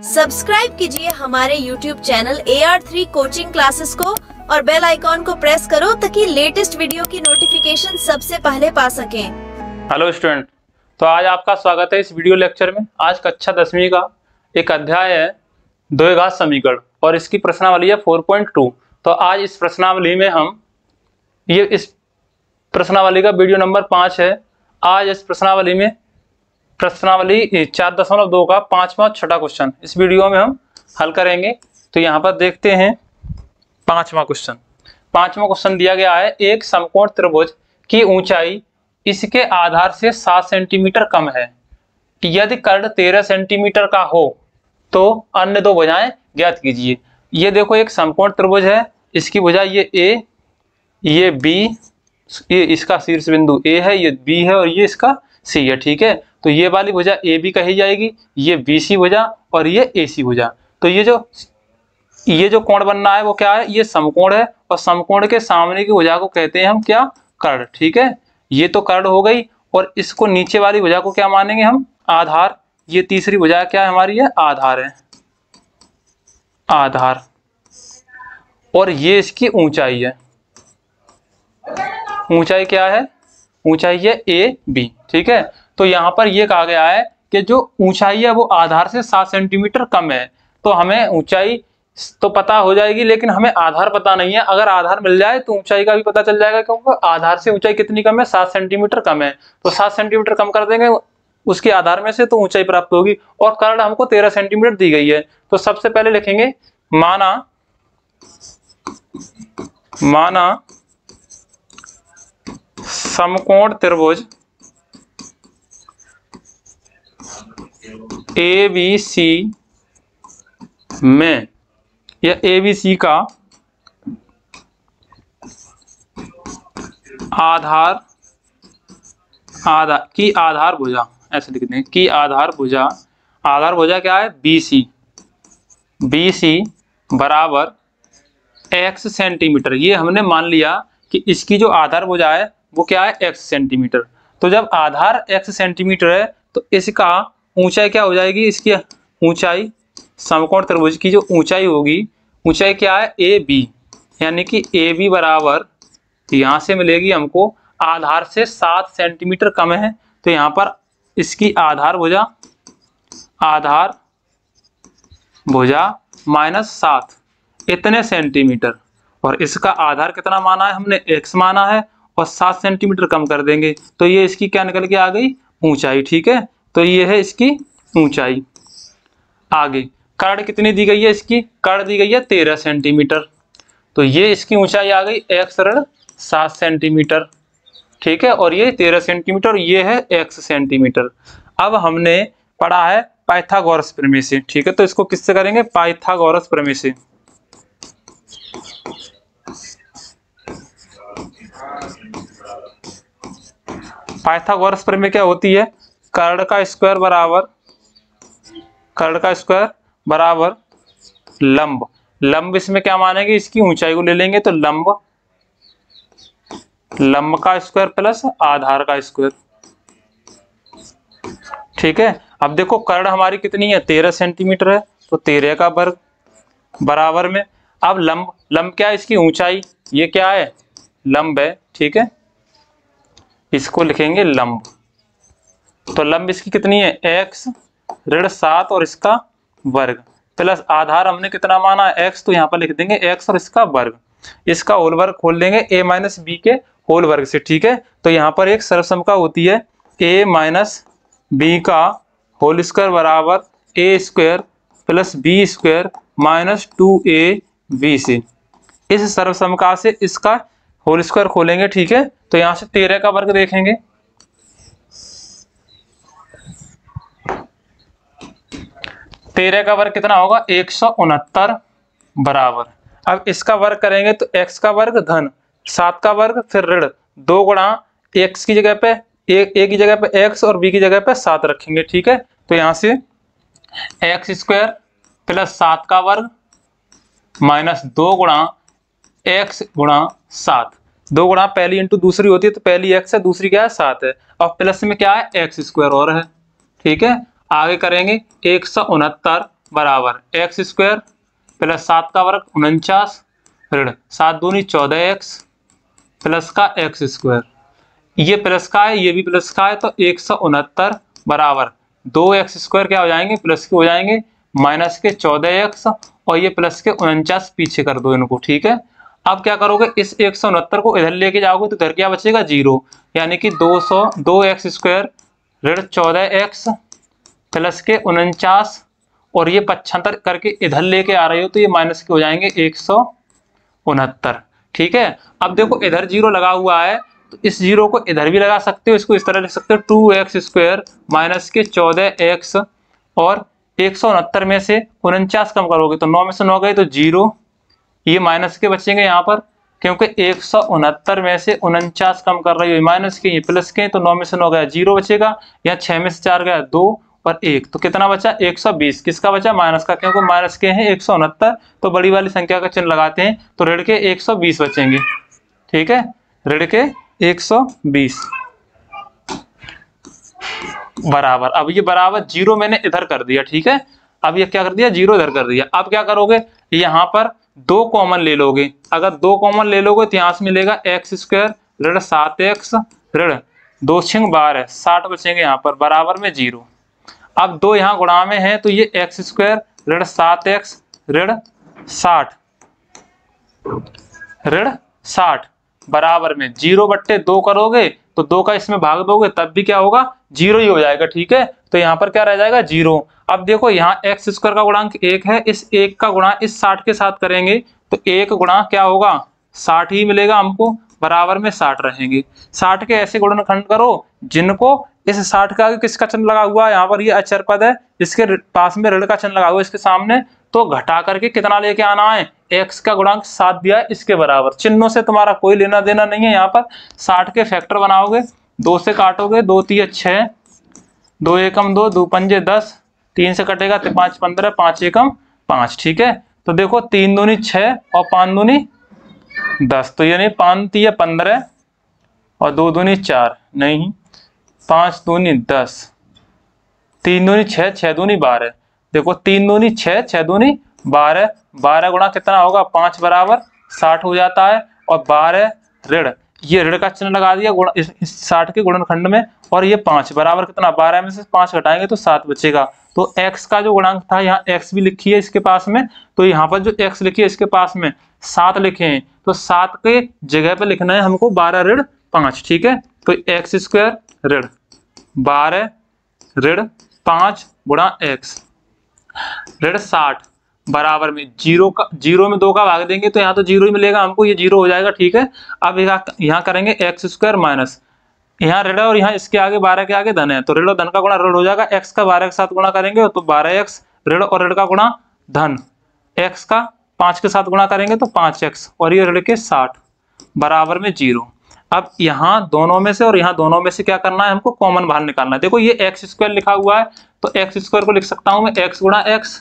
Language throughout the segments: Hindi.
सब्सक्राइब कीजिए हमारे YouTube channel AR3 coaching classes को और बेल आइकॉन को प्रेस करो ताकि लेटेस्ट वीडियो की नोटिफिकेशन सबसे पहले पा सकें। हेलो स्टूडेंट, तो आज आपका स्वागत है इस वीडियो लेक्चर में। आज कक्षा 10वीं का एक अध्याय है द्विघात समीकरण और इसकी प्रश्नावली है 4.2। तो आज इस प्रश्नावली में हम इस प्रश्नावली का वीडियो नंबर 5 है। आज इस प्रश्नावली में प्रश्नावली 4.2 का 5वां और 6वां क्वेश्चन इस वीडियो में हम हल करेंगे। तो यहाँ पर देखते हैं 5वां क्वेश्चन। 5वां क्वेश्चन दिया गया है, एक समकोण त्रिभुज की ऊंचाई इसके आधार से 7 सेंटीमीटर कम है। यदि कर्ण 13 सेंटीमीटर का हो तो अन्य दो भुजाएं ज्ञात कीजिए। ये देखो एक समकोण त्रिभुज है, इसकी भुजा ये ए, ये बी, ये इसका शीर्ष बिंदु ए है, ये बी है और ये इसका सी है। ठीक है, तो ये वाली भुजा ए बी कही जाएगी, ये बी सी भुजा और ये ए सी भुजा। तो ये जो कोण बनना है वो क्या है, ये समकोण है और समकोण के सामने की भुजा को कहते हैं हम क्या, कर्ण। ठीक है, ये तो कर्ण हो गई और इसको नीचे वाली भुजा को क्या मानेंगे हम, आधार। ये तीसरी भुजा क्या है हमारी, है आधार है, आधार। और ये इसकी ऊंचाई है, ऊंचाई क्या है, ऊंचाई है ए बी। ठीक है, तो यहाँ पर ये कहा गया है कि जो ऊंचाई है वो आधार से 7 सेंटीमीटर कम है। तो हमें ऊंचाई तो पता हो जाएगी लेकिन हमें आधार पता नहीं है। अगर आधार मिल जाए तो ऊंचाई का भी पता चल जाएगा, क्योंकि आधार से ऊंचाई कितनी कम है, 7 सेंटीमीटर कम है। तो 7 सेंटीमीटर कम कर देंगे उसके आधार में से तो ऊंचाई प्राप्त होगी। और कर्ण हमको 13 सेंटीमीटर दी गई है। तो सबसे पहले लिखेंगे माना समकोण त्रिभुज ए बी सी में या ए बी सी का आधार की आधार भुजा, ऐसे लिख दें की आधार भुजा क्या है, बी सी बराबर x सेंटीमीटर। ये हमने मान लिया कि इसकी जो आधार भुजा है वो क्या है, x सेंटीमीटर। तो जब आधार x सेंटीमीटर है तो इसका ऊंचाई क्या हो जाएगी, इसकी ऊंचाई समकोण त्रिभुज की जो ऊंचाई होगी, ऊंचाई क्या है, ए बी, यानी कि ए बी बराबर यहाँ से मिलेगी हमको आधार से 7 सेंटीमीटर कम है। तो यहाँ पर इसकी आधार भुजा -7 इतने सेंटीमीटर, और इसका आधार कितना माना है हमने, x माना है और 7 सेंटीमीटर कम कर देंगे तो ये इसकी क्या निकल के आ गई, ऊंचाई। ठीक है, तो ये है इसकी ऊंचाई। आगे कर्ण कितनी दी गई है, इसकी कर्ण दी गई है 13 सेंटीमीटर। तो ये इसकी ऊंचाई आ गई x ऋण 7 सेंटीमीटर। ठीक है, और ये 13 सेंटीमीटर और ये है x सेंटीमीटर। अब हमने पढ़ा है पाइथागोरस प्रमेय से। ठीक है, तो इसको किससे करेंगे, पाइथागोरस प्रमेय से। पाइथागोरस प्रमेय क्या होती है, कर्ण का स्क्वायर बराबर लंब। इसमें क्या मानेंगे, इसकी ऊंचाई को ले लेंगे तो लंब का स्क्वायर प्लस आधार का स्क्वायर। ठीक है, अब देखो कर्ण हमारी कितनी है, 13 सेंटीमीटर है, तो 13 का वर्ग बराबर में अब लंब क्या है, इसकी ऊंचाई, ये क्या है, लंब है। ठीक है, इसको लिखेंगे लंब। तो लंब इसकी कितनी है, x ऋण 7 और इसका वर्ग प्लस आधार हमने कितना माना है, x, तो यहाँ पर लिख देंगे x और इसका वर्ग। इसका होल वर्ग खोल देंगे a माइनस बी के होल वर्ग से। ठीक है, तो यहाँ पर एक सर्वसमता होती है a माइनस बी का होल स्क्वायर बराबर a square plus B square minus 2ab से। इस सर्वसमता से इसका होल स्क्वायर खोलेंगे। ठीक है, तो यहाँ से 13 का वर्ग देखेंगे, 13 का वर्ग कितना होगा, 169 बराबर। अब इसका वर्ग करेंगे तो x का वर्ग धन 7 का वर्ग फिर ऋण 2 गुणा x की जगह पे a की जगह पे x और b की जगह पे 7 रखेंगे। ठीक है, तो यहाँ से x स्क्वायर प्लस 7 का वर्ग माइनस 2 गुणा x गुणा 7। 2 गुणा पहली इंटू दूसरी होती है, तो पहली x है, दूसरी क्या है 7 है, और प्लस में क्या है x स्क्वायर और है। ठीक है, आगे करेंगे 169 बराबर एक्स स्क्वायर प्लस 7 का वर्ग 49 ऋण 7 दूनी 14x प्लस का एक्स स्क्वायर, ये प्लस का है ये भी प्लस का है तो 169 बराबर 2x स्क्वायर क्या हो जाएंगे प्लस के हो जाएंगे माइनस के 14x और ये प्लस के 49 पीछे कर दो इनको। ठीक है, अब क्या करोगे इस 169 को इधर लेके जाओगे तो इधर क्या बचेगा 0, यानी कि 2x स्क्वायर ऋण 14x प्लस के 49 और ये 75 करके इधर लेके आ रहे हो तो ये माइनस के हो जाएंगे 169। ठीक है, अब देखो इधर 0 लगा हुआ है तो इस 0 को इधर भी लगा सकते हो, इसको इस तरह लिख सकते हो 2x स्क्वायर माइनस के 14x और 169 में से 49 कम करोगे तो 9 में से 9 गए तो 0, ये माइनस के बचेंगे यहाँ पर क्योंकि 169 में से 49 कम कर रही हो माइनस के, ये प्लस के तो 9 में से 9 गया 0 बचेगा, यहाँ 6 में से 4 गया 2 और 1 तो कितना बचा 120, किसका बचा माइनस का, क्योंकि माइनस के हैं 169 तो बड़ी वाली संख्या का चिन्ह लगाते हैं तो ऋण के 120 बचेंगे। ठीक है, ऋण के 120 बराबर, अब ये बराबर 0 मैंने इधर कर दिया। ठीक है, अब ये क्या कर दिया 0 इधर कर दिया। अब क्या करोगे यहाँ पर 2 कॉमन ले लोगे, अगर 2 कॉमन ले लोगे तो यहाँ से मिलेगा एक्स स्क्वायर ऋण 7x ऋण 2 6 12 60 बचेंगे यहाँ पर बराबर में 0। अब 2 यहाँ गुणा में है तो ये एक्स स्क्वायर ऋण 7x ऋण 60 बराबर में 0/2 करोगे तो 2 का इसमें भाग दोगे तब भी क्या होगा 0 ही हो जाएगा। ठीक है, तो यहाँ पर क्या रह जाएगा 0। अब देखो यहाँ एक्स स्क्वायर का गुणांक 1 है, इस 1 का गुणा इस 60 के साथ करेंगे तो 1 गुणा क्या होगा 60 ही मिलेगा हमको बराबर में 60 रहेंगे। 60 के ऐसे गुणनखंड करो जिनको इस 60 का किसका चिन्ह लगा हुआ है, यहाँ पर ये अचर पद है इसके पास में ऋण का चिन्ह लगा हुआ है इसके सामने, तो घटा करके कितना लेके आना है x का गुणांक 7 दिया है इसके बराबर। चिन्हों से तुम्हारा कोई लेना देना नहीं है, यहाँ पर 60 के फैक्टर बनाओगे 2 से काटोगे 2 3 6 2 एकम 2 2 पंजे 10 3 से कटेगा तो 5 15 5 एकम 5। ठीक है, तो देखो 3 दूनी 6 और 5 दूनी 10 तो यानी 5 3 15 और 2 दूनी 4 नहीं 5 दूनी 10 3 दूनी 6 6 दूनी 12 देखो 3 दूनी 6 6 दूनी 12 12 गुणा कितना होगा 5 बराबर 60 हो जाता है और 12 ऋण ये ऋण का चिन्ह लगा दिया गुण इस 60 के गुणनखंड में और ये 5 बराबर कितना 12 में से 5 घटाएंगे तो 7 बचेगा। तो x का जो गुणांक था यहाँ x भी लिखी है इसके पास में, तो यहाँ पर जो x लिखी है इसके पास में 7 लिखे हैं तो 7 के जगह पे लिखना है हमको 12 ऋण 5। ठीक है, तो x स्क्वायर ऋण 12 ऋण 5 गुणा x ऋण 60 बराबर में 0 में 2 का भाग देंगे तो यहाँ तो 0 ही मिलेगा हमको, ये 0 हो जाएगा। ठीक है, अब यहाँ करेंगे एक्स स्क्वायर माइनस यहाँ ऋण और यहाँ इसके आगे 12 के आगे धन है तो ऋण और धन का गुणा ऋण हो जाएगा, x का 12 के साथ गुणा करेंगे तो 12x ऋण और ऋण का गुणा धन x का 5 के साथ गुणा करेंगे तो 5x और ये ऋण के 60 बराबर में 0। अब यहाँ दोनों में से और यहाँ दोनों में से क्या करना है हमको कॉमन बाहर निकालना है। देखो ये एक्स स्क्वायर लिखा हुआ है तो एक्स स्क्वायर को लिख सकता हूँ मैं x गुणा x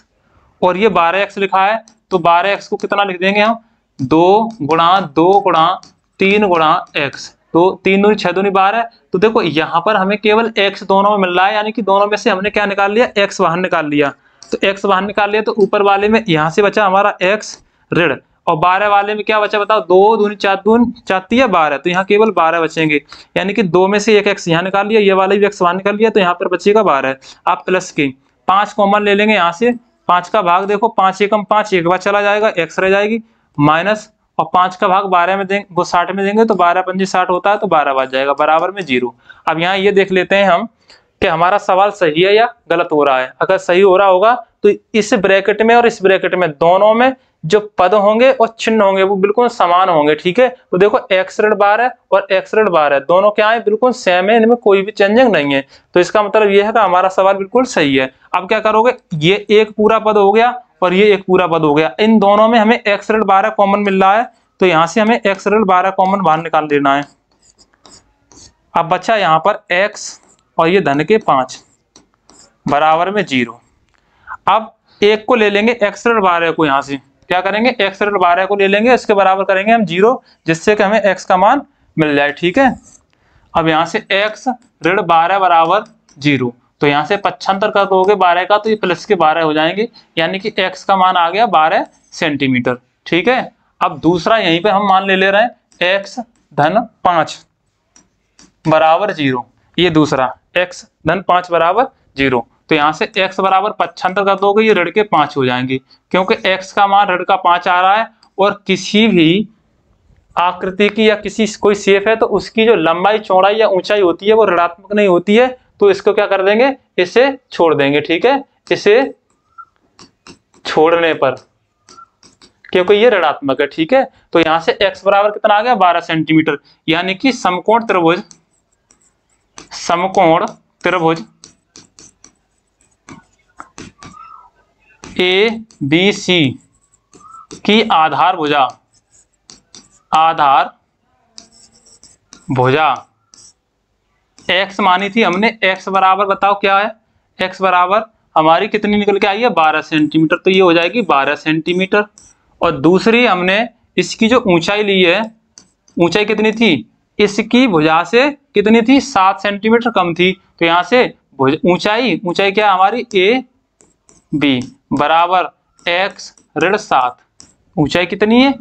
और ये 12x लिखा है तो 12x को कितना लिख देंगे हम 2 गुणा 2 गुणा 3 गुणा x तो 3 दूनी 6 दूनी 12। तो देखो यहाँ पर हमें केवल x दोनों में मिल रहा है, यानी कि दोनों में से हमने क्या निकाल लिया x बाहर निकाल लिया, तो x बाहर निकाल लिया तो ऊपर वाले में यहाँ से बचा हमारा x ऋण और 12 वाले में क्या बचा बताओ 2 दूनी 4 दूनी 4 3 12 तो यहाँ केवल 12 बचेंगे, यानी कि 2 में से एक x यहाँ निकाल लिया ये वाला भी x बाहर निकाल लिया तो यहाँ पर बचेगा 12। आप प्लस के 5 कॉमन ले लेंगे यहाँ से, 5 का भाग देखो 5 एकम 5 एक बार चला जाएगा x रह जाएगी माइनस और 5 का भाग 12 में देंगे वो 60 में देंगे तो 12 पंजे 60 होता है तो 12 बच जाएगा बराबर में 0। अब यहाँ ये देख लेते हैं हम कि हमारा सवाल सही है या गलत हो रहा है। अगर सही हो रहा होगा तो इस ब्रैकेट में और इस ब्रैकेट में दोनों में जो पद होंगे और चिन्ह होंगे वो बिल्कुल समान होंगे। ठीक है, तो देखो x ऋण 12 और x ऋण 12 दोनों क्या है बिल्कुल सेम है, इनमें कोई भी चेंजिंग नहीं है, तो इसका मतलब ये है कि हमारा सवाल बिल्कुल सही है। अब क्या करोगे ये एक पूरा पद हो गया और ये एक पूरा पद हो गया, इन दोनों में हमें x ऋण 12 कॉमन मिल रहा है तो यहाँ से हमें x ऋण 12 कॉमन बाहर निकाल लेना है। अब बचा यहाँ पर x और ये धन के 5 बराबर में 0। अब एक को ले लेंगे x ऋण 12 को, यहाँ से क्या करेंगे x ऋण 12 को ले लेंगे इसके बराबर करेंगे हम 0 जिससे कि हमें x का मान मिल जाए। ठीक है, अब यहाँ से x ऋण 12 बराबर 0 तो यहाँ से 75 कर दोगे 12 का तो ये प्लस के 12 हो जाएंगे, यानी कि x का मान आ गया 12 सेंटीमीटर। ठीक है, अब दूसरा यहीं पे हम मान ले रहे हैं x धन 5 बराबर 0, ये दूसरा x धन 5 बराबर 0। तो यहाँ से x बराबर 75 कर दोगे, ये ऋण के 5 हो जाएंगे, क्योंकि x का मान ऋण का 5 आ रहा है और किसी भी आकृति की या किसी कोई शेप है तो उसकी जो लंबाई चौड़ाई या ऊंचाई होती है वो ऋणात्मक नहीं होती है, तो इसको क्या कर देंगे, इसे छोड़ देंगे। ठीक है, इसे छोड़ने पर, क्योंकि ये ऋणात्मक है। ठीक है, तो यहां से x बराबर कितना आ गया 12 सेंटीमीटर, यानी कि समकोण त्रिभुज ABC की आधार भुजा x मानी थी हमने, x बराबर बताओ क्या है, x बराबर हमारी कितनी निकल के आई है 12 सेंटीमीटर, तो ये हो जाएगी 12 सेंटीमीटर। और दूसरी हमने इसकी जो ऊंचाई ली है, ऊंचाई कितनी थी, इसकी भुजा से कितनी थी 7 सेंटीमीटर कम थी, तो यहाँ से ऊंचाई क्या हमारी AB बराबर x ऋण 7, ऊंचाई कितनी है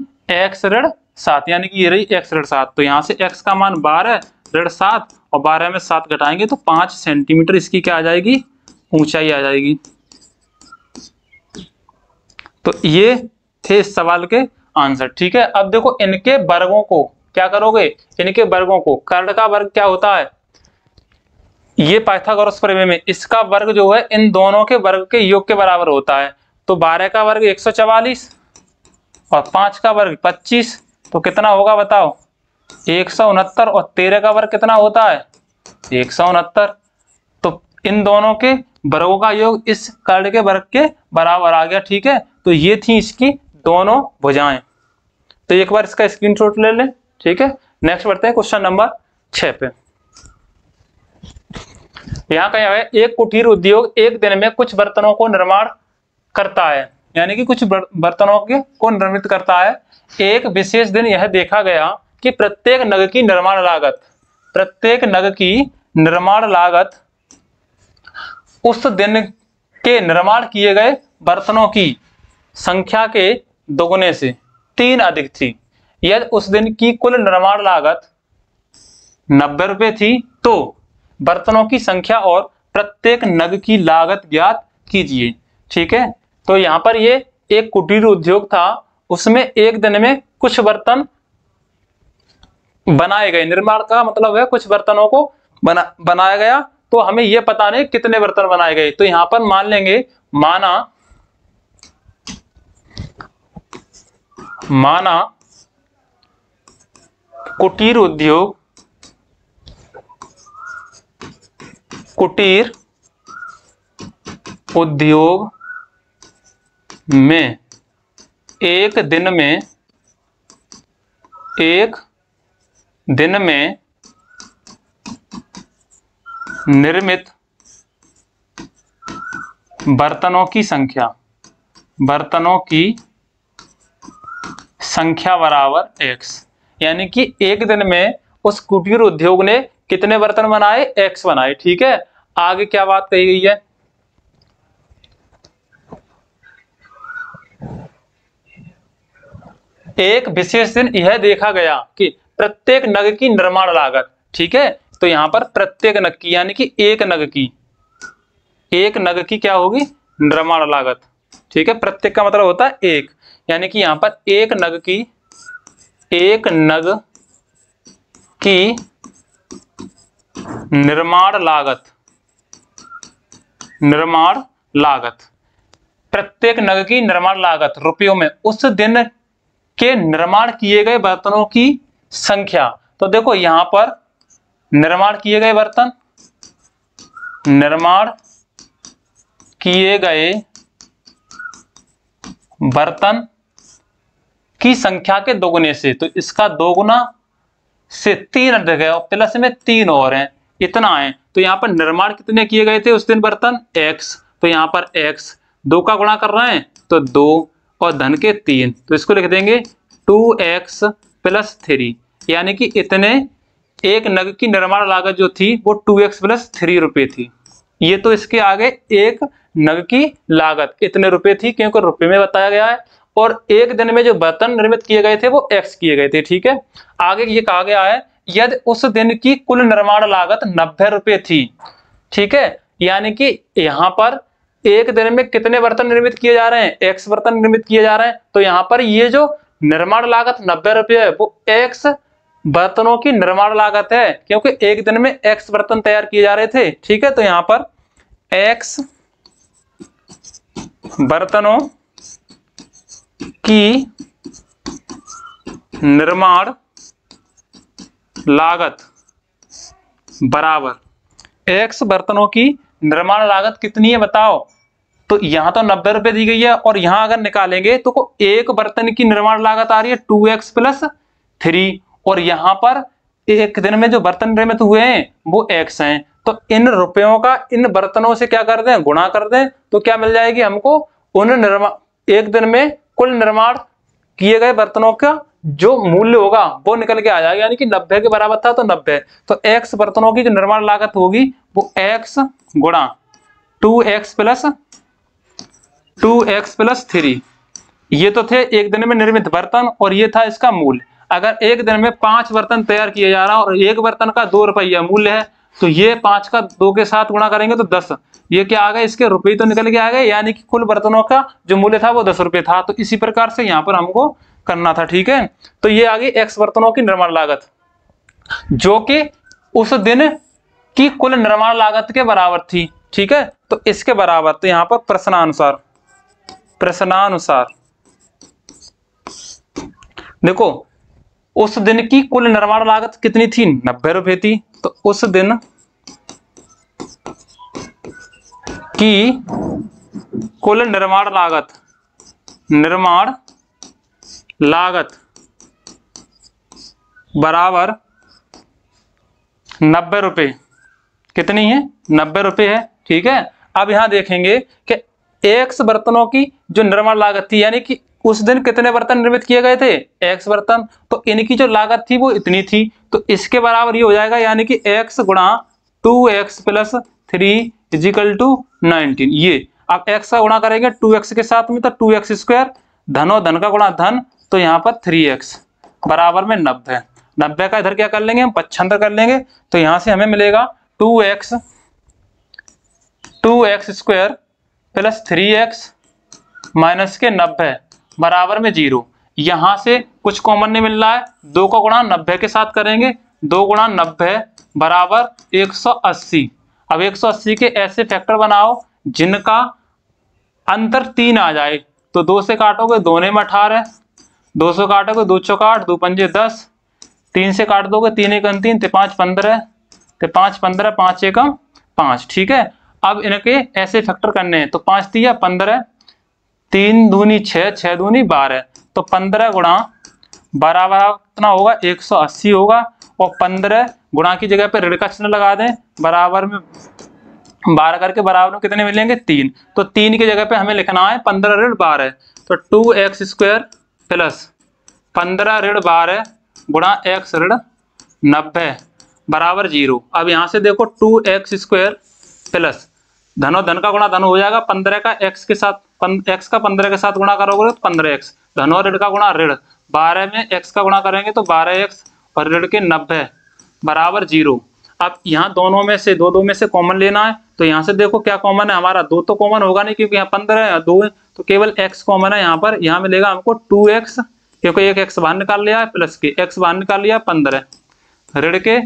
x ऋण 7, यानी कि ये रही x ऋण 7। तो यहाँ से x का मान 12 ऋण 7 और 12 में 7 घटाएंगे तो 5 सेंटीमीटर इसकी क्या आ जाएगी, ऊंचाई आ जाएगी। तो ये थे इस सवाल के आंसर। ठीक है, अब देखो इनके वर्गों को क्या करोगे, इनके वर्गों को, कर्ण का वर्ग क्या होता है, ये पाइथागोरस प्रमेय में इसका वर्ग जो है इन दोनों के वर्ग के योग के बराबर होता है। तो 12 का वर्ग 144 और 5 का वर्ग 25, तो कितना होगा बताओ 169, और 13 का वर्ग कितना होता है 169। तो इन दोनों के वर्गों का योग इस कर्ण के वर्ग के बराबर आ गया। ठीक है, तो ये थी इसकी दोनों भुजाएं। तो एक बार इसका स्क्रीनशॉट ले लें। ठीक है, नेक्स्ट बढ़ते हैं क्वेश्चन नंबर 6 पे। यहाँ कहा है एक कुटीर उद्योग एक दिन में कुछ बर्तनों को निर्माण करता है, यानी कि कुछ बर्तनों को निर्मित करता है। एक विशेष दिन यह देखा गया कि प्रत्येक नग की निर्माण लागत उस दिन के निर्माण किए गए बर्तनों की संख्या के दोगुने से 3 अधिक थी। यदि उस दिन की कुल निर्माण लागत 90 रुपए थी तो बर्तनों की संख्या और प्रत्येक नग की लागत ज्ञात कीजिए। ठीक है, तो यहाँ पर ये एक कुटीर उद्योग था, उसमें एक दिन में कुछ बर्तन बनाए गए, निर्माण का मतलब है कुछ बर्तनों को बनाया गया, तो हमें यह पता नहीं कितने बर्तन बनाए गए। तो यहां पर मान लेंगे माना कुटीर उद्योग में एक दिन में निर्मित बर्तनों की संख्या बराबर x, यानी कि एक दिन में उस कुटीर उद्योग ने कितने बर्तन बनाए, x बनाए। ठीक है, आगे क्या बात कही गई है, एक विशेष दिन यह देखा गया कि प्रत्येक नग की निर्माण लागत। ठीक है, तो यहां पर प्रत्येक नग की यानी कि एक नग की क्या होगी, निर्माण लागत। ठीक है, प्रत्येक का मतलब होता है एक, यानी कि यहां पर एक नग की निर्माण लागत प्रत्येक नग की निर्माण लागत रुपयों में उस दिन के निर्माण किए गए बर्तनों की संख्या। तो देखो यहां पर निर्माण किए गए बर्तन की संख्या के दोगुने से, तो इसका दोगुना से 3 अधिक है और प्लस में 3 और हैं, इतना है। तो यहाँ पर निर्माण कितने किए गए थे उस दिन बर्तन, x, तो यहाँ पर x 2 का गुणा कर रहे हैं तो 2 और धन के 3, तो इसको लिख देंगे 2x + 3, यानी कि इतने एक नग की निर्माण लागत जो थी वो 2x + 3 रुपए थी। ये तो इसके आगे एक नग की लागत इतने रुपए थी, क्योंकि रुपए में बताया गया है, और एक दिन में जो बर्तन निर्मित किए गए थे वो एक्स किए गए थे। ठीक है, आगे ये कहा गया है यदि उस दिन की कुल निर्माण लागत 90 रुपए थी। ठीक है, यानी कि यहाँ पर एक दिन में कितने बर्तन निर्मित किए जा रहे हैं, एक्स बर्तन निर्मित किए जा रहे हैं, तो यहाँ पर ये जो निर्माण लागत 90 रुपये है वो एक्स बर्तनों की निर्माण लागत है, क्योंकि एक दिन में एक्स बर्तन तैयार किए जा रहे थे। ठीक है, तो यहाँ पर एक्स बर्तनों की निर्माण लागत बराबर एक्स बर्तनों की निर्माण लागत कितनी है बताओ। तो यहां तो 90 रुपए दी गई है, और यहां अगर निकालेंगे तो एक बर्तन की निर्माण लागत आ रही है 2x + 3, और यहां पर एक दिन में जो बर्तन निर्मित हुए हैं वो x हैं। तो इन रुपयों का इन बर्तनों से क्या कर दें, गुणा कर दें, तो क्या मिल जाएगी हमको, उन एक दिन में कुल निर्माण किए गए बर्तनों का जो मूल्य होगा वो निकल के आ जाएगा, यानी कि 90 के बराबर था तो 90। तो x बर्तनों की जो निर्माण लागत होगी वो x गुणा 2x + 3, ये तो थे एक दिन में निर्मित बर्तन, और ये था इसका मूल्य। अगर एक दिन में 5 बर्तन तैयार किए जा रहा है और एक बर्तन का 2 रुपया मूल्य है, तो ये 5 का 2 के साथ गुणा करेंगे तो 10, ये क्या आ गए, इसके रुपये तो निकल के आ गए, यानी कि कुल बर्तनों का जो मूल्य था वो 10 रुपये था। तो इसी प्रकार से यहाँ पर हमको करना था। ठीक है, तो ये आ गई एक्स बर्तनों की निर्माण लागत, जो कि उस दिन की कुल निर्माण लागत के बराबर थी। ठीक है, तो इसके बराबर, तो यहाँ पर प्रश्नानुसार देखो उस दिन की कुल निर्माण लागत कितनी थी, 90 रुपए थी। तो उस दिन की कुल निर्माण लागत बराबर 90 रुपए, कितनी है, 90 रुपए है। ठीक है, अब यहां देखेंगे कि एक्स बर्तनों की जो निर्माण लागत थी, यानी कि उस दिन कितने बर्तन निर्मित किए गए थे, एक्स बर्तन, तो इनकी जो लागत थी वो इतनी थी, तो इसके बराबर ये हो जाएगा, यानी कि x गुणा 2x + 3 = 19। ये अब x का गुणा करेंगे 2x के साथ में तो 2x², धन और धन का गुणा धन, तो यहाँ पर 3x बराबर में 90। 90 का इधर क्या कर लेंगे हम, पक्षांतर कर लेंगे, तो यहाँ से हमें मिलेगा 2x² + 3x माइनस के 90 बराबर में 0। यहां से कुछ कॉमन नहीं मिल रहा है, 2 का गुणा 90 के साथ करेंगे, 2 गुणा 90 बराबर 180। अब 180 के ऐसे फैक्टर बनाओ जिनका अंतर 3 आ जाए, तो 2 से काटोगे 2 में 18, 2 से काटोगे 2 चौक 8, 2 पंजे 10, 3 से काट दोगे 3 एकम 3, 5 15, 5 15, 5 एकम 5। ठीक है, अब इनके ऐसे फैक्टर करने हैं, तो 5 तिया 15, 3 दूनी 6, 6 दूनी 12, तो 15 गुणा बराबर कितना होगा, 180 होगा, और 15 गुणा की जगह पे ऋण का चिन्ह लगा दें, बराबर में 12 करके बराबर में कितने मिलेंगे, 3। तो 3 की जगह पे हमें लिखना है 15 ऋण 12, तो 2x² + 15 ऋण 12 गुणा x ऋण 90 बराबर 0। अब यहाँ से देखो 2x² प्लस धन और धन का गुणा धन हो जाएगा, 15 का x के साथ, x का 15 के साथ गुणा करोगे तो 15x, धन और ऋण का गुणा ऋण, 12 में x का गुणा करेंगे तो 12x और ऋण के 90 बराबर 0। अब यहाँ दोनों में से दो में से कॉमन लेना है, तो यहाँ से देखो क्या कॉमन है हमारा, 2 तो कॉमन होगा नहीं क्योंकि यहाँ 15 है, 2 है, तो केवल x कॉमन है यहाँ पर। यहाँ मिलेगा हमको 2x, क्योंकि एक x बाहर निकाल लिया है, प्लस के x बाहर निकाल लिया 15 ऋण के,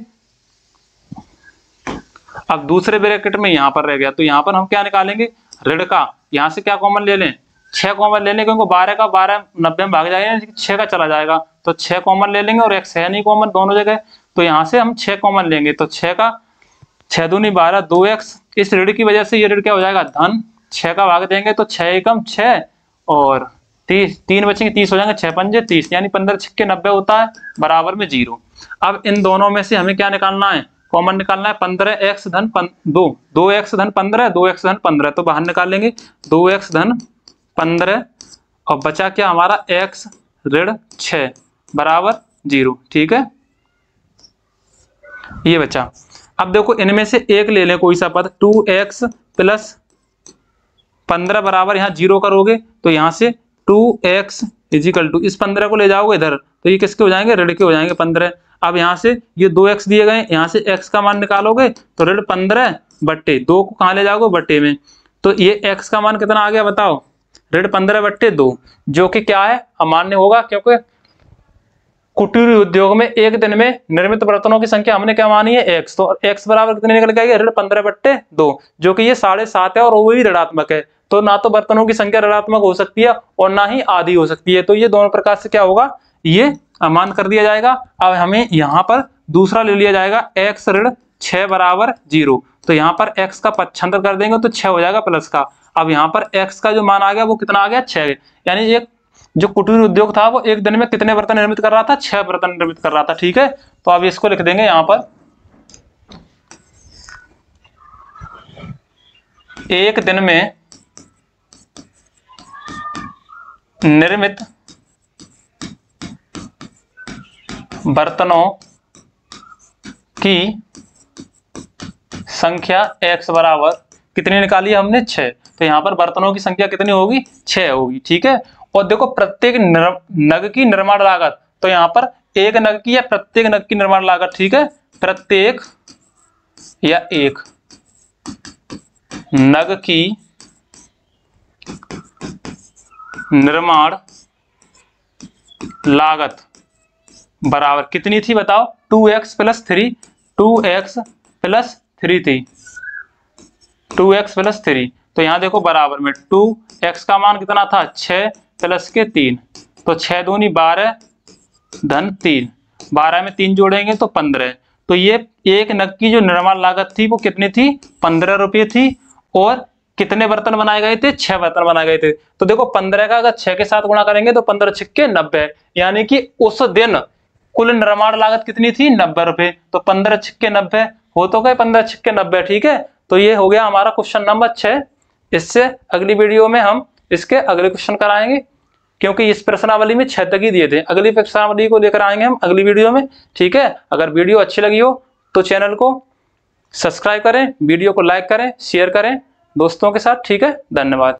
अब दूसरे ब्रैकेट में यहाँ पर रह गया, तो यहाँ पर हम क्या निकालेंगे, ऋण का, यहाँ से क्या कॉमन ले लें, 6 कॉमन ले लें, क्योंकि 12 का 12 90 में भाग जाएगा, 6 का चला जाएगा, तो 6 कॉमन ले लेंगे, और x है नहीं कॉमन दोनों जगह, तो यहाँ से हम 6 कॉमन लेंगे, तो 6 का 6 दूनी 12, 2x, इस ऋण की वजह से ये ऋण क्या हो जाएगा धन, 6 का भाग देंगे तो 6 एकम 6 और 30, 3 बचेंगे 30 हो जाएंगे, 6 पंजे 30, यानी 15 छक्के 90 होता है बराबर में 0। अब इन दोनों में से हमें क्या निकालना है, कॉमन निकालना है, 15x धन 2, 2x धन 15, 2x धन 15, तो बाहर निकालेंगे 2x धन 15, और बचा क्या हमारा x ऋण 6 बराबर 0। ठीक है, ये बचा। अब देखो इनमें से एक ले लें कोई सा पद, 2x प्लस 15 बराबर यहाँ 0 करोगे तो यहाँ से 2x इजिकल टू, इस 15 को ले जाओगे इधर तो ये किसके हो जाएंगे, ऋण के हो जाएंगे 15। अब यहाँ से ये 2x दिए गए, यहाँ से x का मान निकालोगे तो ऋण 15 बट्टे 2 को कहाँ ले जाओगे, बट्टे में, तो ये x का मान कितना आ गया बताओ, ऋण 15 बट्टे 2, जो कि क्या है, अमान्य होगा, क्योंकि कुटीर उद्योग में एक दिन में निर्मित बर्तनों की संख्या हमने क्या मानी है, x, तो x बराबर कितने निकल के आएगी, ऋण 15 बट्टे 2, जो कि ये 7.5 है और वो भी ऋणात्मक है। तो ना तो बर्तनों की संख्या ऋणात्मक हो सकती है और ना ही आधी हो सकती है, तो ये दोनों प्रकार से क्या होगा, ये अमान्य कर दिया जाएगा। अब हमें यहाँ पर दूसरा ले लिया जाएगा x ऋण 6 बराबर 0, तो यहाँ पर x का पक्षांतर कर देंगे तो 6 हो जाएगा प्लस का। अब यहाँ पर x का जो मान आ गया वो कितना आ गया, 6, यानी एक जो कुटीर उद्योग था वो एक दिन में कितने बर्तन निर्मित कर रहा था, 6 बर्तन निर्मित कर रहा था। ठीक है, तो अब इसको लिख देंगे यहाँ पर, एक दिन में निर्मित बर्तनों की संख्या x बराबर कितनी निकाली हमने, 6, तो यहाँ पर बर्तनों की संख्या कितनी होगी, 6 होगी। ठीक है, और देखो प्रत्येक नग की निर्माण लागत, तो यहाँ पर एक नग की या प्रत्येक नग की निर्माण लागत, ठीक है, प्रत्येक या एक नग की निर्माण लागत बराबर कितनी थी बताओ, 2x प्लस 3, 2x प्लस 3 थी, 2x प्लस 3, तो यहाँ देखो बराबर में 2x का मान कितना था, 6 प्लस के 3, तो 6 दूनी 12 धन 3, 12 में 3 जोड़ेंगे तो 15, तो ये एक नग की जो निर्माण लागत थी वो कितनी थी, 15 रुपये थी, और कितने बर्तन बनाए गए थे, 6 बर्तन बनाए गए थे। तो देखो 15 का अगर 6 के साथ गुणा करेंगे तो 15 छिक्के 90, यानी कि उस दिन कुल निर्माण लागत कितनी थी, 90 रुपए, तो 15 छिक्के 90 हो तो गए 15 छिक्के 90। ठीक है, तो ये हो गया हमारा क्वेश्चन नंबर 6। इससे अगली वीडियो में हम इसके अगले क्वेश्चन कराएंगे, क्योंकि इस प्रश्नावली में 6 तक ही दिए थे, अगली प्रश्नावली को लेकर आएंगे हम अगली वीडियो में। ठीक है, अगर वीडियो अच्छी लगी हो तो चैनल को सब्सक्राइब करें, वीडियो को लाइक करें, शेयर करें दोस्तों के साथ। ठीक है, धन्यवाद।